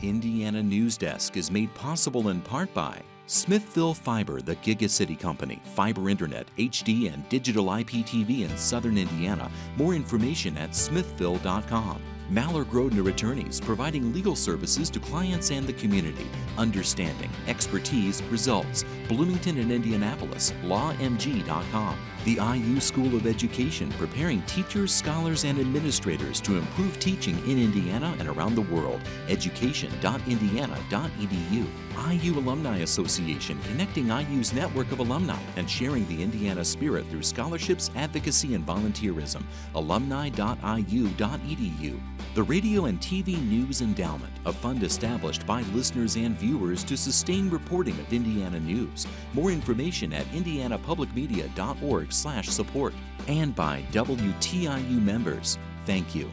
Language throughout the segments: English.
Indiana Newsdesk is made possible in part by Smithville Fiber, the Gigacity Company, fiber internet, HD, and digital IPTV in southern Indiana. More information at smithville.com. Maller Grodner Attorneys, providing legal services to clients and the community. Understanding, expertise, results. Bloomington and Indianapolis, lawmg.com. The IU School of Education, preparing teachers, scholars, and administrators to improve teaching in Indiana and around the world. education.indiana.edu. IU Alumni Association, connecting IU's network of alumni and sharing the Indiana spirit through scholarships, advocacy, and volunteerism. alumni.iu.edu. The Radio and TV News Endowment, a fund established by listeners and viewers to sustain reporting of Indiana news. More information at indianapublicmedia.org/support. And by WTIU members. Thank you.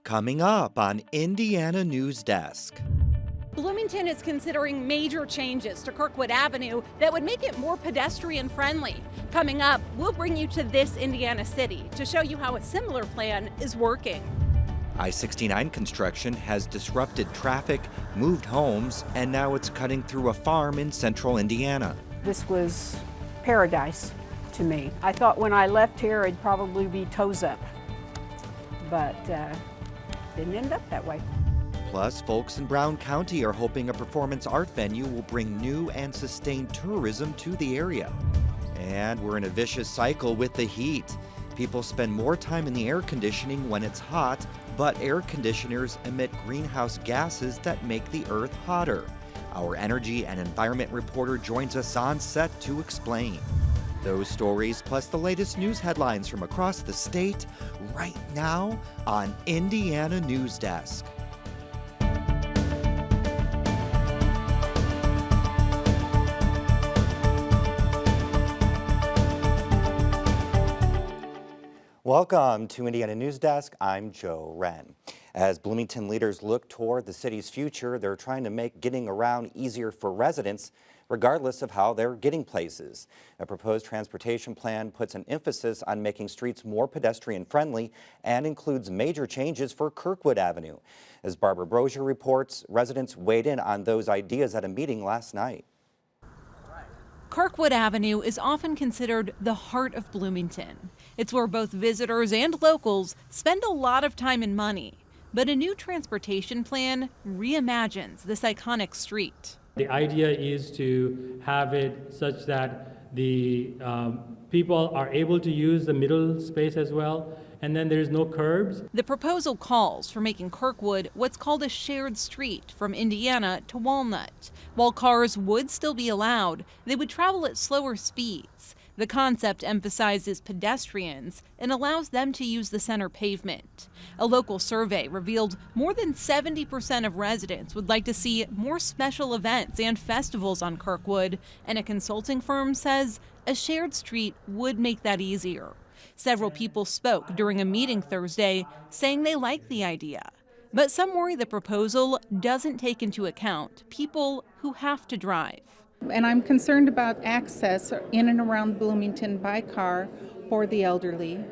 Coming up on Indiana Newsdesk. Bloomington is considering major changes to Kirkwood Avenue that would make it more pedestrian friendly. Coming up, we'll bring you to this Indiana city to show you how a similar plan is working. I-69 construction has disrupted traffic, moved homes, and now it's cutting through a farm in central Indiana. This was paradise to me. I thought when I left here it'd probably be toes up, but didn't end up that way. Plus, folks in Brown County are hoping a performance art venue will bring new and sustained tourism to the area. And we're in a vicious cycle with the heat. People spend more time in the air conditioning when it's hot, but air conditioners emit greenhouse gases that make the earth hotter. Our energy and environment reporter joins us on set to explain. Those stories, plus the latest news headlines from across the state, right now on Indiana Newsdesk. Welcome to Indiana Newsdesk. I'm Joe Wren. As Bloomington leaders look toward the city's future, they're trying to make getting around easier for residents, regardless of how they're getting places. A proposed transportation plan puts an emphasis on making streets more pedestrian friendly and includes major changes for Kirkwood Avenue. As Barbara Brozier reports, residents weighed in on those ideas at a meeting last night. Kirkwood Avenue is often considered the heart of Bloomington. It's where both visitors and locals spend a lot of time and money. But a new transportation plan reimagines this iconic street. The idea is to have it such that the people are able to use the middle space as well, and then there's no curbs. The proposal calls for making Kirkwood what's called a shared street from Indiana to Walnut. While cars would still be allowed, they would travel at slower speeds. The concept emphasizes pedestrians and allows them to use the center pavement. A local survey revealed more than 70% of residents would like to see more special events and festivals on Kirkwood, and a consulting firm says a shared street would make that easier. Several people spoke during a meeting Thursday saying they like the idea. But some worry the proposal doesn't take into account people who have to drive. And I'm concerned about access in and around Bloomington by car for the elderly.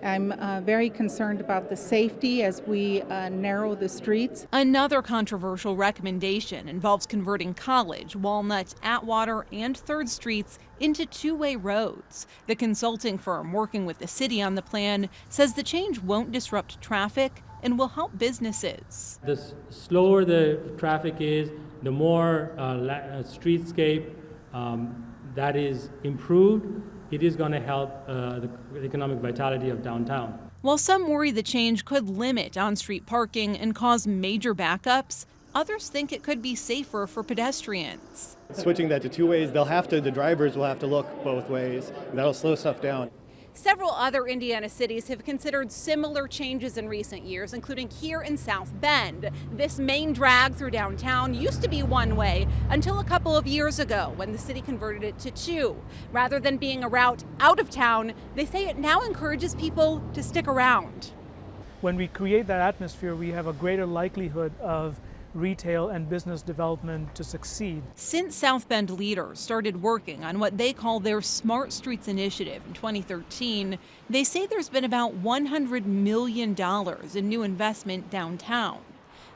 I'm very concerned about the safety as we narrow the streets. Another controversial recommendation involves converting College, Walnut, Atwater, and 3rd Streets into two-way roads. The consulting firm working with the city on the plan says the change won't disrupt traffic and will help businesses. The slower the traffic is, the more streetscape that is improved, it is going to help the economic vitality of downtown. While some worry the change could limit on-street parking and cause major backups, others think it could be safer for pedestrians. Switching that to two ways, the drivers will have to look both ways, and that'll slow stuff down. Several other Indiana cities have considered similar changes in recent years, including here in South Bend. This main drag through downtown used to be one way until a couple of years ago when the city converted it to two. Rather than being a route out of town, they say it now encourages people to stick around. When we create that atmosphere, we have a greater likelihood of retail and business development to succeed. Since South Bend leaders started working on what they call their Smart Streets initiative in 2013, they say there's been about $100 million in new investment downtown.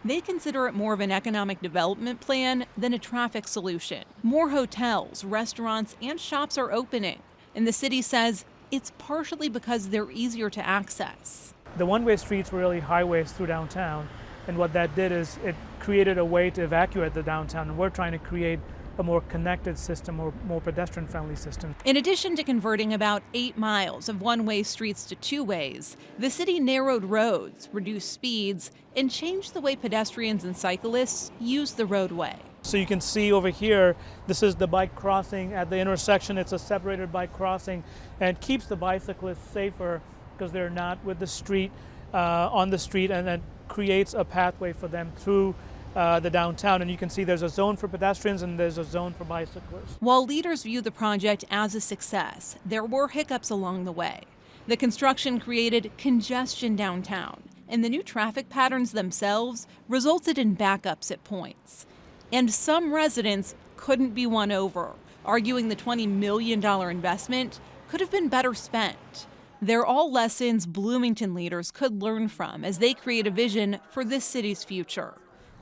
They consider it more of an economic development plan than a traffic solution. More hotels, restaurants, and shops are opening, and the city says it's partially because they're easier to access. The one-way streets were really highways through downtown, and what that did is it created a way to evacuate the downtown, and we're trying to create a more connected system, or more pedestrian-friendly system. In addition to converting about 8 miles of one-way streets to two-ways, the city narrowed roads, reduced speeds, and changed the way pedestrians and cyclists use the roadway. So you can see over here, this is the bike crossing at the intersection. It's a separated bike crossing, and keeps the bicyclists safer because they're not with the street, on the street, and then creates a pathway for them through the downtown. And you can see there's a zone for pedestrians and there's a zone for bicyclists. While leaders view the project as a success, there were hiccups along the way. The construction created congestion downtown, and the new traffic patterns themselves resulted in backups at points. And some residents couldn't be won over, arguing the $20 million investment could have been better spent. They're all lessons Bloomington leaders could learn from as they create a vision for this city's future.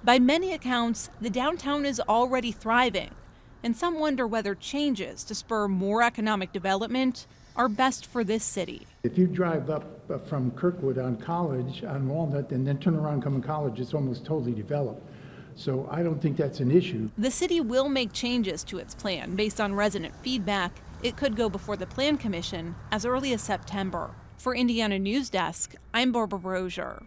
By many accounts, the downtown is already thriving, and some wonder whether changes to spur more economic development are best for this city. If you drive up from Kirkwood on College, on Walnut, and then turn around coming College, it's almost totally developed. So I don't think that's an issue. The city will make changes to its plan based on resident feedback. It could go before the Plan Commission as early as September. For Indiana Newsdesk, I'm Barbara Brozier.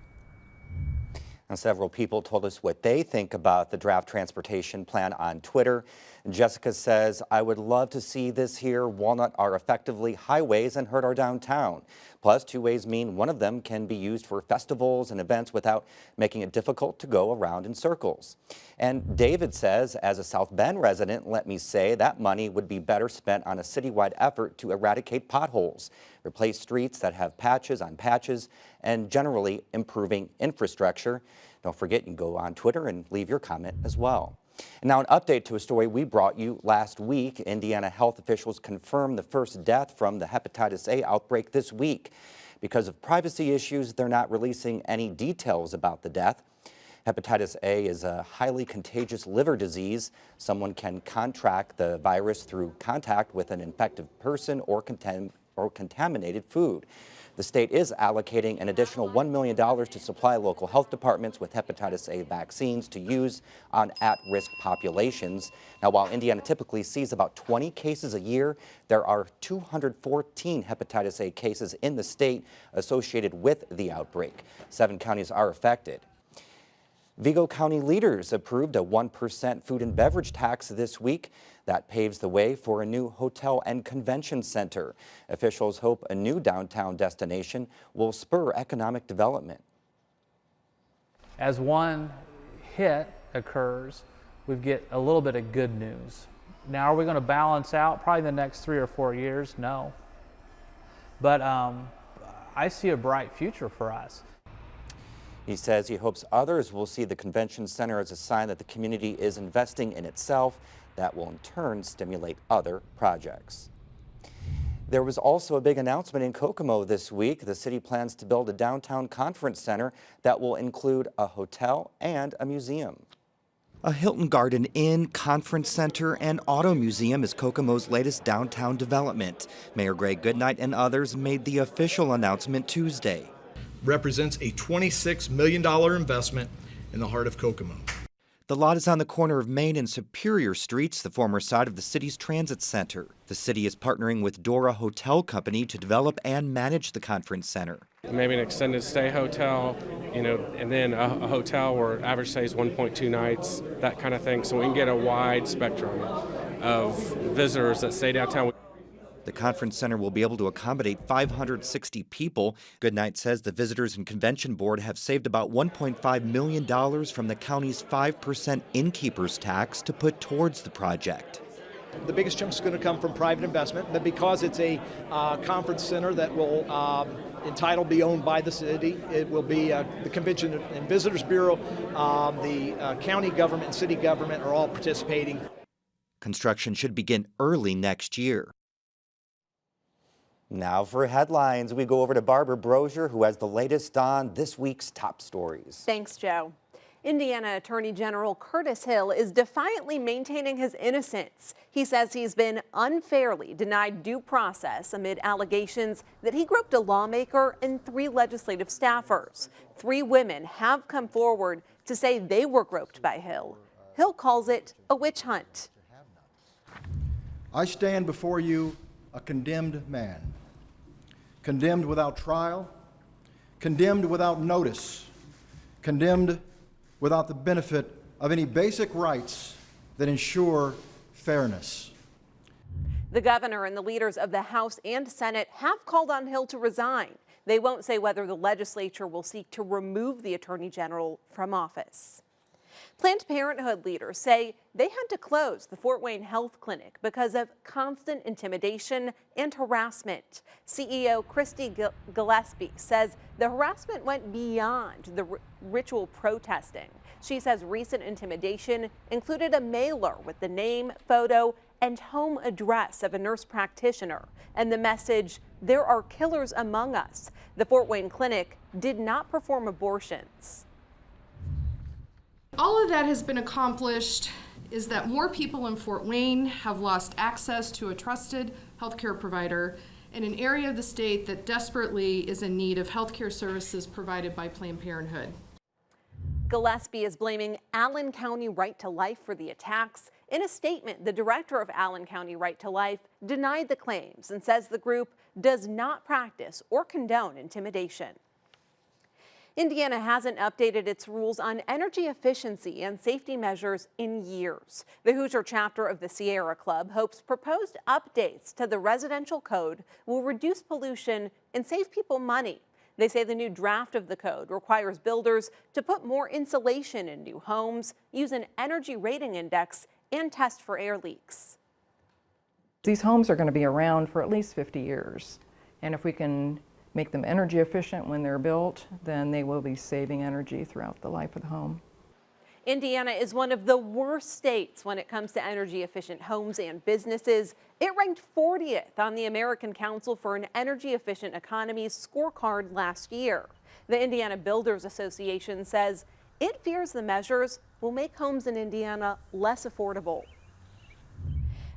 Now, several people told us what they think about the draft transportation plan on Twitter. Jessica says, I would love to see this here. Walnut are effectively highways and hurt our downtown. Plus, two ways mean one of them can be used for festivals and events without making it difficult to go around in circles. And David says, as a South Bend resident, let me say that money would be better spent on a citywide effort to eradicate potholes, replace streets that have patches on patches, and generally improving infrastructure. Don't forget, you can go on Twitter and leave your comment as well. And now an update to a story we brought you last week. Indiana health officials confirmed the first death from the hepatitis A outbreak this week. Because of privacy issues, they're not releasing any details about the death. Hepatitis A is a highly contagious liver disease. Someone can contract the virus through contact with an infected person or contaminated food. The state is allocating an additional $1 million to supply local health departments with hepatitis A vaccines to use on at-risk populations. Now, while Indiana typically sees about 20 cases a year, there are 214 hepatitis A cases in the state associated with the outbreak. 7 counties are affected. Vigo County leaders approved a 1% food and beverage tax this week. That paves the way for a new hotel and convention center. Officials hope a new downtown destination will spur economic development. As one hit occurs, we get a little bit of good news. Now, are we going to balance out probably the next 3 or 4 years? No. But I see a bright future for us. He says he hopes others will see the convention center as a sign that the community is investing in itself. That will in turn stimulate other projects. There was also a big announcement in Kokomo this week. The city plans to build a downtown conference center that will include a hotel and a museum. A Hilton Garden Inn, conference center, and auto museum is Kokomo's latest downtown development. Mayor Greg Goodnight and others made the official announcement Tuesday. Represents a $26 million investment in the heart of Kokomo. The lot is on the corner of Main and Superior Streets, the former site of the city's transit center. The city is partnering with Dora Hotel Company to develop and manage the conference center. Maybe an extended stay hotel, and then a hotel where average stay is 1.2 nights, that kind of thing, so we can get a wide spectrum of visitors that stay downtown. The conference center will be able to accommodate 560 people. Goodnight says the Visitors and Convention Board have saved about $1.5 million from the county's 5% innkeeper's tax to put towards the project. The biggest chunk is going to come from private investment, but because it's a conference center that will entitled be owned by the city, it will be the Convention and Visitors Bureau, the county government and city government are all participating. Construction should begin early next year. Now for headlines, we go over to Barbara Brozier, who has the latest on this week's top stories. Thanks, Joe. Indiana Attorney General Curtis Hill is defiantly maintaining his innocence. He says he's been unfairly denied due process amid allegations that he groped a lawmaker and 3 legislative staffers. 3 women have come forward to say they were groped by Hill. Hill calls it a witch hunt. I stand before you a condemned man, condemned without trial, condemned without notice, condemned without the benefit of any basic rights that ensure fairness. The governor and the leaders of the House and Senate have called on Hill to resign. They won't say whether the legislature will seek to remove the attorney general from office. Planned Parenthood leaders say they had to close the Fort Wayne Health Clinic because of constant intimidation and harassment. CEO Christy Gillespie says the harassment went beyond the ritual protesting. She says recent intimidation included a mailer with the name, photo, and home address of a nurse practitioner and the message, "There are killers among us." The Fort Wayne Clinic did not perform abortions. All of that has been accomplished is that more people in Fort Wayne have lost access to a trusted healthcare provider in an area of the state that desperately is in need of healthcare services provided by Planned Parenthood. Gillespie is blaming Allen County Right to Life for the attacks. In a statement, the director of Allen County Right to Life denied the claims and says the group does not practice or condone intimidation. Indiana hasn't updated its rules on energy efficiency and safety measures in years. The Hoosier chapter of the Sierra Club hopes proposed updates to the residential code will reduce pollution and save people money. They say the new draft of the code requires builders to put more insulation in new homes, use an energy rating index, and test for air leaks. These homes are going to be around for at least 50 years. And if we can make them energy efficient when they're built, then they will be saving energy throughout the life of the home. Indiana is one of the worst states when it comes to energy efficient homes and businesses. It ranked 40th on the American Council for an Energy Efficient Economies scorecard last year. The Indiana Builders Association says it fears the measures will make homes in Indiana less affordable.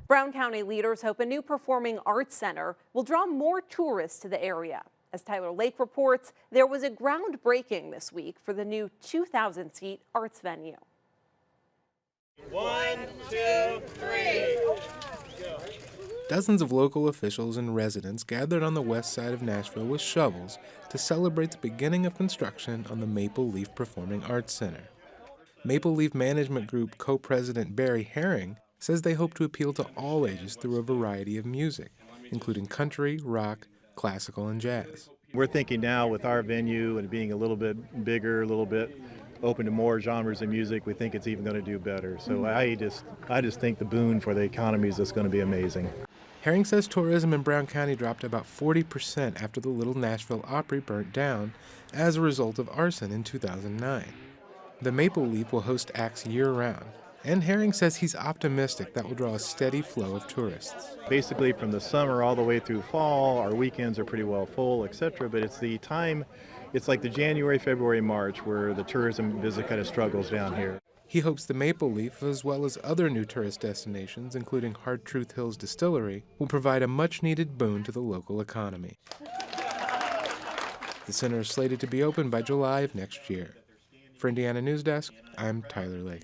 Brown County leaders hope a new performing arts center will draw more tourists to the area. As Tyler Lake reports, there was a groundbreaking this week for the new 2,000-seat arts venue. 1, 2, 3. Dozens of local officials and residents gathered on the west side of Nashville with shovels to celebrate the beginning of construction on the Maple Leaf Performing Arts Center. Maple Leaf Management Group co-president Barry Herring says they hope to appeal to all ages through a variety of music, including country, rock, classical, and jazz. We're thinking now with our venue and being a little bit bigger, a little bit open to more genres of music, we think it's even going to do better. So I just think the boon for the economy is just going to be amazing. Herring says tourism in Brown County dropped about 40% after the Little Nashville Opry burnt down as a result of arson in 2009. The Maple Leaf will host acts year-round, and Herring says he's optimistic that will draw a steady flow of tourists. Basically from the summer all the way through fall, our weekends are pretty well full, etc. But it's the time, it's like the January, February, March where the tourism visit kind of struggles down here. He hopes the Maple Leaf, as well as other new tourist destinations, including Hard Truth Hills Distillery, will provide a much-needed boon to the local economy. The center is slated to be open by July of next year. For Indiana Newsdesk, I'm Tyler Lake.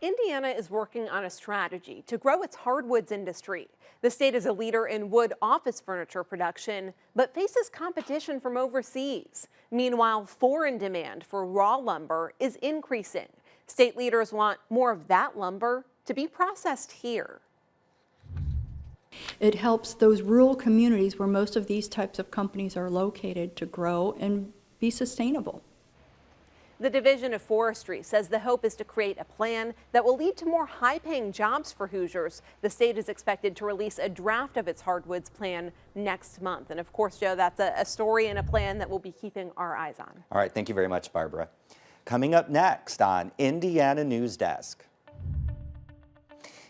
Indiana is working on a strategy to grow its hardwoods industry. The state is a leader in wood office furniture production, but faces competition from overseas. Meanwhile, foreign demand for raw lumber is increasing. State leaders want more of that lumber to be processed here. It helps those rural communities where most of these types of companies are located to grow and be sustainable. The Division of Forestry says the hope is to create a plan that will lead to more high-paying jobs for Hoosiers. The state is expected to release a draft of its hardwoods plan next month. And of course, Joe, that's a story and a plan that we'll be keeping our eyes on. All right, thank you very much, Barbara. Coming up next on Indiana Newsdesk.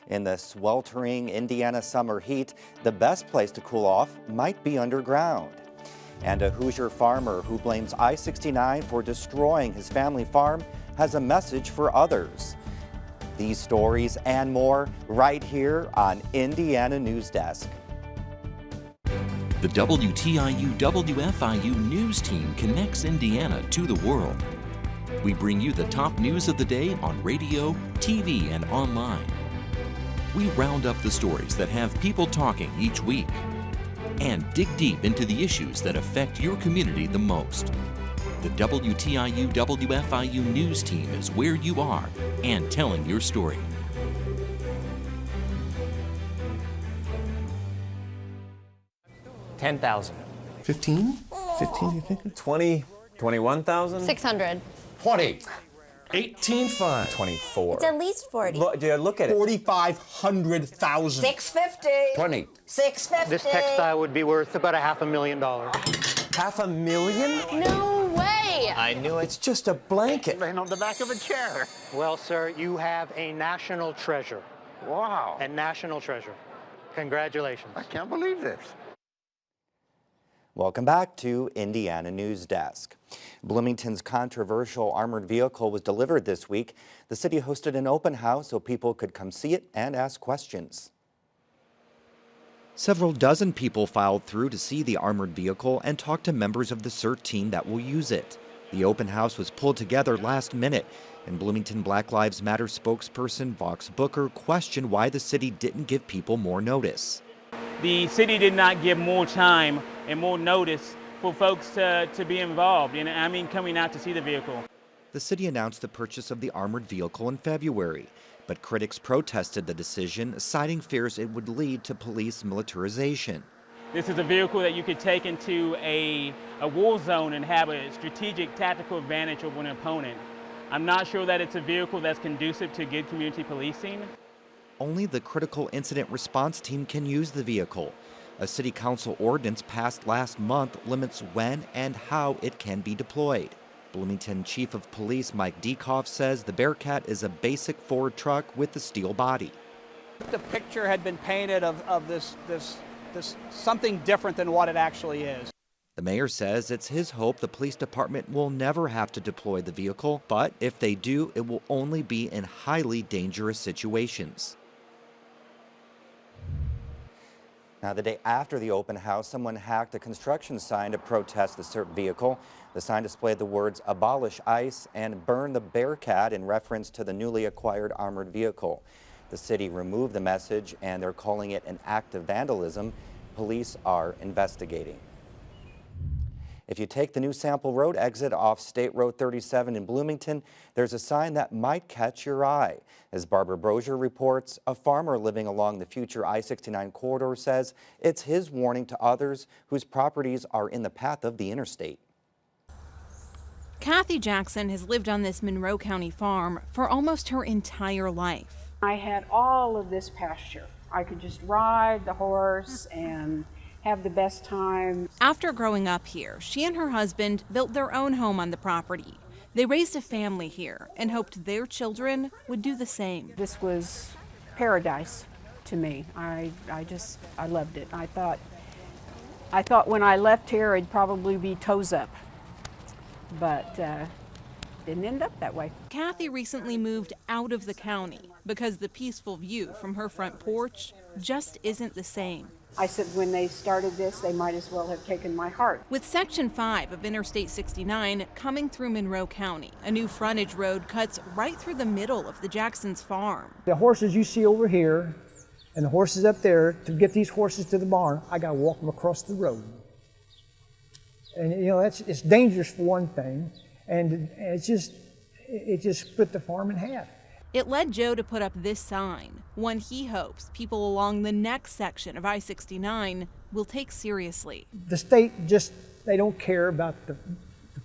In the sweltering Indiana summer heat, the best place to cool off might be underground. And a Hoosier farmer who blames I-69 for destroying his family farm has a message for others. These stories and more right here on Indiana Newsdesk. The WTIU WFIU news team connects Indiana to the world. We bring you the top news of the day on radio, TV, and online. We round up the stories that have people talking each week and dig deep into the issues that affect your community the most. The WTIU WFIU news team is where you are and telling your story. $10,000. 15? 15, you think? 20, 21,000? 600. 20. 18,500. 24. It's at least 40. Look at it. 4,500,000. 650. 20. 650. This textile would be worth about $500,000. $500,000? No way. I knew it's just a blanket. Laying on the back of a chair. Well, sir, you have a national treasure. Wow. A national treasure. Congratulations. I can't believe this. Welcome back to Indiana Newsdesk. Bloomington's controversial armored vehicle was delivered this week. The city hosted an open house so people could come see it and ask questions. Several dozen people filed through to see the armored vehicle and talk to members of the CERT team that will use it. The open house was pulled together last minute, and Bloomington Black Lives Matter spokesperson Vox Booker questioned why the city didn't give people more notice. The city did not give more time and more notice for folks to be involved, coming out to see the vehicle. The city announced the purchase of the armored vehicle in February, but critics protested the decision, citing fears it would lead to police militarization. This is a vehicle that you could take into a war zone and have a strategic tactical advantage over an opponent. I'm not sure that it's a vehicle that's conducive to good community policing. Only the critical incident response team can use the vehicle. A city council ordinance passed last month limits when and how it can be deployed. Bloomington Chief of Police Mike Dekoff says the Bearcat is a basic Ford truck with a steel body. The picture had been painted of this something different than what it actually is. The mayor says it's his hope the police department will never have to deploy the vehicle, but if they do, it will only be in highly dangerous situations. Now, the day after the open house, someone hacked a construction sign to protest the CERT vehicle. The sign displayed the words "Abolish ICE" and "Burn the Bearcat" in reference to the newly acquired armored vehicle. The city removed the message, and they're calling it an act of vandalism. Police are investigating. If you take the new Sample Road exit off State Road 37 in Bloomington, there's a sign that might catch your eye. As Barbara Brozier reports, a farmer living along the future I-69 corridor says it's his warning to others whose properties are in the path of the interstate. Kathy Jackson has lived on this Monroe County farm for almost her entire life. I had all of this pasture. I could just ride the horse and have the best time. After growing up here, she and her husband built their own home on the property. They raised a family here and hoped their children would do the same. This was paradise to me. I loved it. I thought when I left here it'd probably be toes up, but didn't end up that way. Kathy recently moved out of the county because the peaceful view from her front porch just isn't the same. I said when they started this, they might as well have taken my heart. With Section 5 of Interstate 69 coming through Monroe County, a new frontage road cuts right through the middle of the Jacksons' farm. The horses you see over here and the horses up there, to get these horses to the barn, I got to walk them across the road. And it's dangerous for one thing, and it just split the farm in half. It led Joe to put up this sign, one he hopes people along the next section of I-69 will take seriously. The state they don't care about the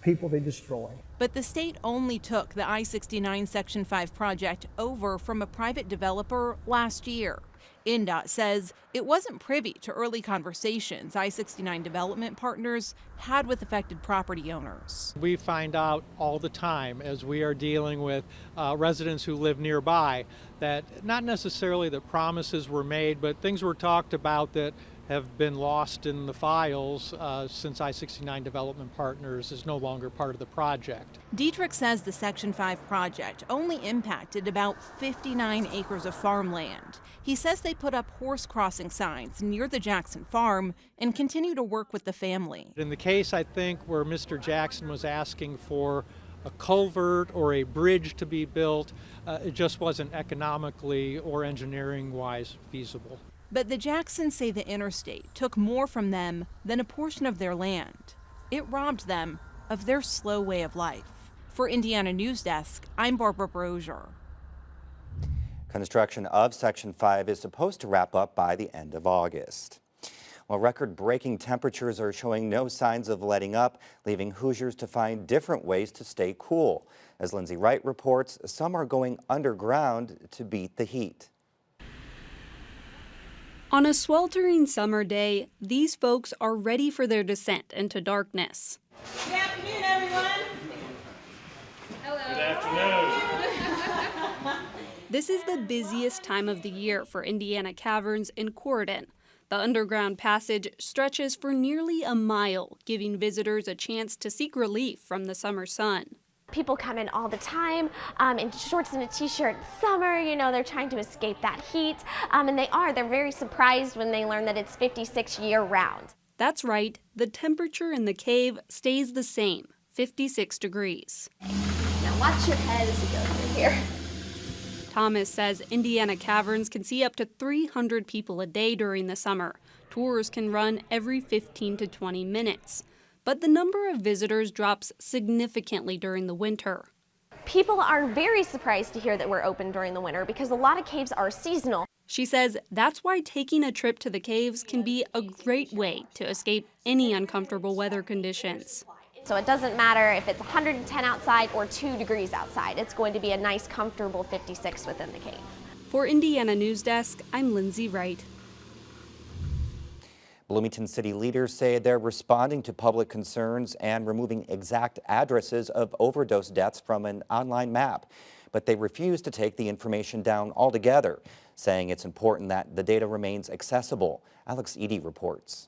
people they destroy. But the state only took the I-69 Section 5 project over from a private developer last year. INDOT says it wasn't privy to early conversations I-69 development partners had with affected property owners. We find out all the time as we are dealing with residents who live nearby that not necessarily that promises were made, but things were talked about that have been lost in the files since I-69 Development Partners is no longer part of the project. Dietrich says the Section 5 project only impacted about 59 acres of farmland. He says they put up horse crossing signs near the Jackson farm and continue to work with the family. In the case, I think, where Mr. Jackson was asking for a culvert or a bridge to be built, it just wasn't economically or engineering-wise feasible. But the Jacksons say the interstate took more from them than a portion of their land. It robbed them of their slow way of life. For Indiana Newsdesk, I'm Barbara Brozier. Construction of Section 5 is supposed to wrap up by the end of August. Well, record-breaking temperatures are showing no signs of letting up, leaving Hoosiers to find different ways to stay cool. As Lindsay Wright reports, some are going underground to beat the heat. On a sweltering summer day, these folks are ready for their descent into darkness. Good afternoon, everyone. Hello. Good afternoon. This is the busiest time of the year for Indiana Caverns in Corydon. The underground passage stretches for nearly a mile, giving visitors a chance to seek relief from the summer sun. People come in all the time in shorts and a t-shirt. Summer, you know, they're trying to escape that heat, and they're very surprised when they learn that it's 56 year-round. That's right, the temperature in the cave stays the same, 56 degrees. Now watch your head as you go through here. Thomas says Indiana Caverns can see up to 300 people a day during the summer. Tours can run every 15 to 20 minutes. But the number of visitors drops significantly during the winter. People are very surprised to hear that we're open during the winter because a lot of caves are seasonal. She says that's why taking a trip to the caves can be a great way to escape any uncomfortable weather conditions. So it doesn't matter if it's 110 outside or 2 degrees outside. It's going to be a nice, comfortable 56 within the cave. For Indiana Newsdesk, I'm Lindsay Wright. Bloomington city leaders say they're responding to public concerns and removing exact addresses of overdose deaths from an online map. But they refuse to take the information down altogether, saying it's important that the data remains accessible. Alex Edie reports.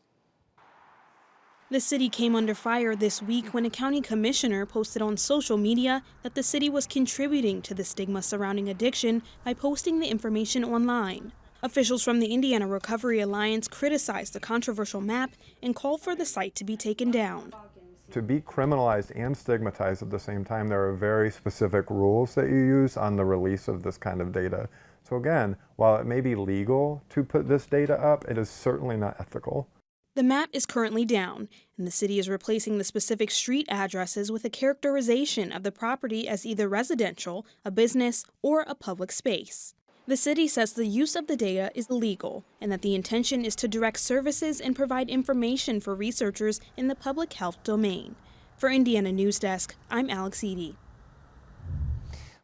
The city came under fire this week when a county commissioner posted on social media that the city was contributing to the stigma surrounding addiction by posting the information online. Officials from the Indiana Recovery Alliance criticized the controversial map and called for the site to be taken down. To be criminalized and stigmatized at the same time, there are very specific rules that you use on the release of this kind of data. So again, while it may be legal to put this data up, it is certainly not ethical. The map is currently down, and the city is replacing the specific street addresses with a characterization of the property as either residential, a business, or a public space. The city says the use of the data is illegal and that the intention is to direct services and provide information for researchers in the public health domain. For Indiana Newsdesk, I'm Alex Edie.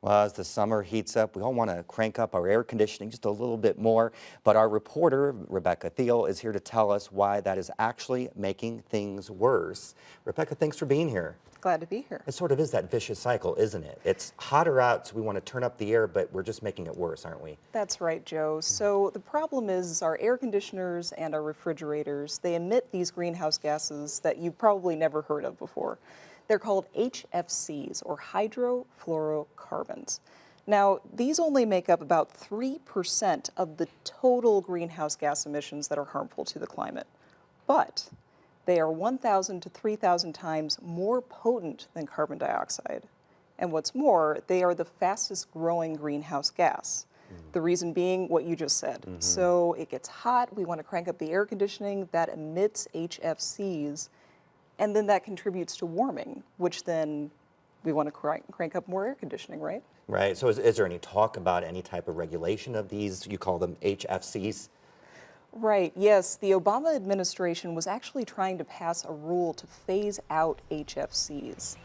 Well, as the summer heats up, we all want to crank up our air conditioning just a little bit more, but our reporter, Rebecca Thiel, is here to tell us why that is actually making things worse. Rebecca, thanks for being here. Glad to be here. It sort of is that vicious cycle, isn't it? It's hotter out, so we want to turn up the air, but we're just making it worse, aren't we? That's right, Joe. So the problem is our air conditioners and our refrigerators, they emit these greenhouse gases that you've probably never heard of before. They're called HFCs, or hydrofluorocarbons. Now, these only make up about 3% of the total greenhouse gas emissions that are harmful to the climate. But they are 1,000 to 3,000 times more potent than carbon dioxide. And what's more, they are the fastest growing greenhouse gas. The reason being what you just said. So it gets hot, we want to crank up the air conditioning, that emits HFCs, and then that contributes to warming, which then we want to crank up more air conditioning, right? Right. So is there any talk about any type of regulation of these? You call them HFCs? Right, yes. The Obama administration was actually trying to pass a rule to phase out HFCs,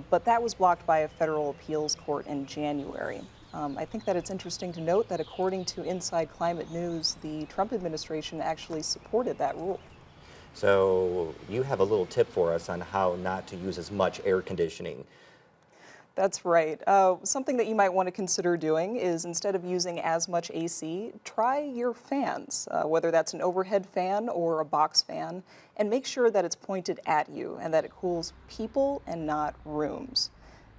but that was blocked by a federal appeals court in January. I think that it's interesting to note that according to Inside Climate News, the Trump administration actually supported that rule. So you have a little tip for us on how not to use as much air conditioning. That's right. Something that you might want to consider doing is, instead of using as much AC, try your fans, whether that's an overhead fan or a box fan, and make sure that it's pointed at you and that it cools people and not rooms.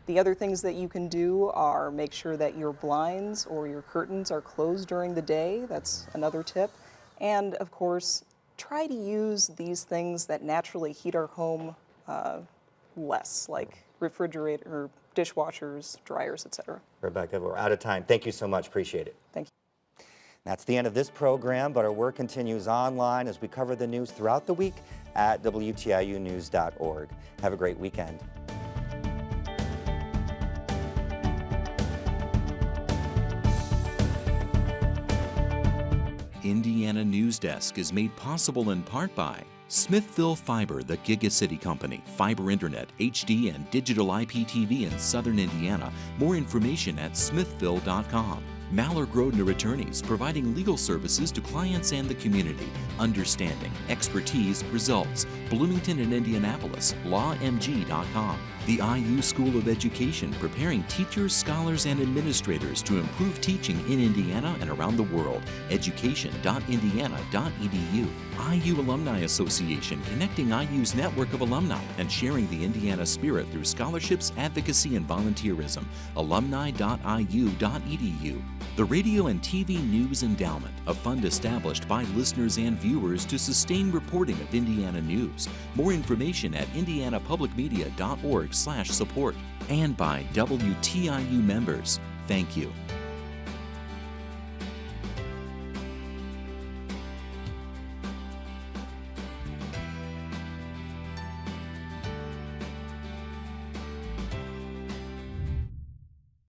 The other things that you can do are make sure that your blinds or your curtains are closed during the day. That's another tip. And of course, try to use these things that naturally heat our home less, like refrigerator, dishwashers, dryers, etc. Rebecca, we're out of time. Thank you so much. Appreciate it. Thank you. That's the end of this program, but our work continues online as we cover the news throughout the week at WTIUnews.org. Have a great weekend. Indiana Newsdesk is made possible in part by Smithville Fiber, the Gigacity Company, fiber internet, HD, and digital IPTV in southern Indiana. More information at smithville.com. Maller Grodner Attorneys, providing legal services to clients and the community. Understanding, expertise, results. Bloomington and Indianapolis, lawmg.com. The IU School of Education, preparing teachers, scholars, and administrators to improve teaching in Indiana and around the world. education.indiana.edu. IU Alumni Association, connecting IU's network of alumni and sharing the Indiana spirit through scholarships, advocacy, and volunteerism. alumni.iu.edu. The Radio and TV News Endowment, a fund established by listeners and viewers to sustain reporting of Indiana news. More information at indianapublicmedia.org/support. And by WTIU members. Thank you.